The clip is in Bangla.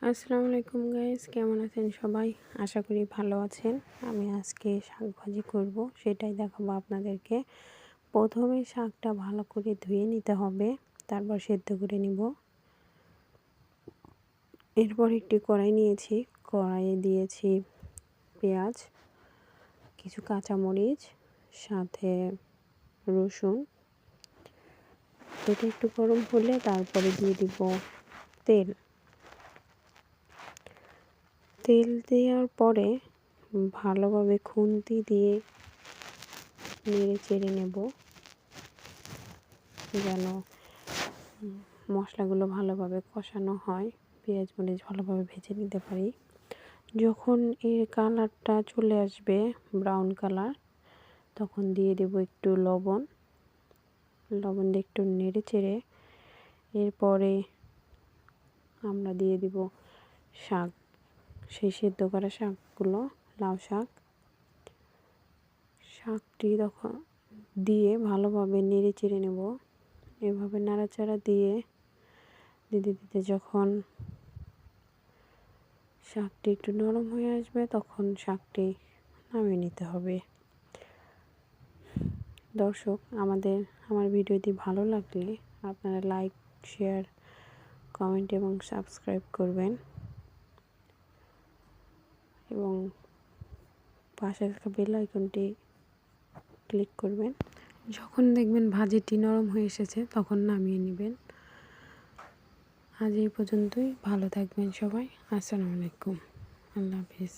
আসসালামু আলাইকুম গাইস, কেমন আছেন সবাই? আশা করি ভালো আছেন। আমি আজকে শাক ভাজি করব, সেটাই দেখাবো আপনাদেরকে। প্রথমে শাকটা ভালো করে ধুয়ে নিতে হবে, তারপর সেদ্ধ করে নিব। এরপর একটি কড়াই নিয়েছি, কড়াইয়ে দিয়েছি পেঁয়াজ, কিছু কাঁচামরিচ, সাথে রসুন। এটা একটু গরম হলে তারপরে দিয়ে দিব তেল। তেল দেওয়ার পরে ভালোভাবে খুন্তি দিয়ে নেড়ে চেড়ে নেব, যেন মশলাগুলো ভালোভাবে কষানো হয়, পেঁয়াজ মরিচ ভালোভাবে ভেজে নিতে পারি। যখন এর কালারটা চলে আসবে ব্রাউন কালার, তখন দিয়ে দেব একটু লবণ দিয়ে একটু নেড়ে চেড়ে এরপরে আমরা দিয়ে দিব শাক, সেই সেদ্ধ করা শাকগুলো, লাউ শাকটি তখন দিয়ে ভালোভাবে নেড়ে চেড়ে নেব। এভাবে নাড়াচাড়া দিয়ে দিতে দিতে যখন শাকটি একটু নরম হয়ে আসবে, তখন শাকটি নামিয়ে নিতে হবে। দর্শক, আমার ভিডিওটি ভালো লাগলে আপনারা লাইক, শেয়ার, কমেন্ট এবং সাবস্ক্রাইব করবেন এবং পাশে থাকা বেল আইকনটি ক্লিক করবেন। যখন দেখবেন ভাজিটি নরম হয়ে এসেছে, তখন নামিয়ে নেবেন। আজ এই পর্যন্তই। ভালো থাকবেন সবাই। আসসালামু আলাইকুম। আল্লাহ হাফিজ।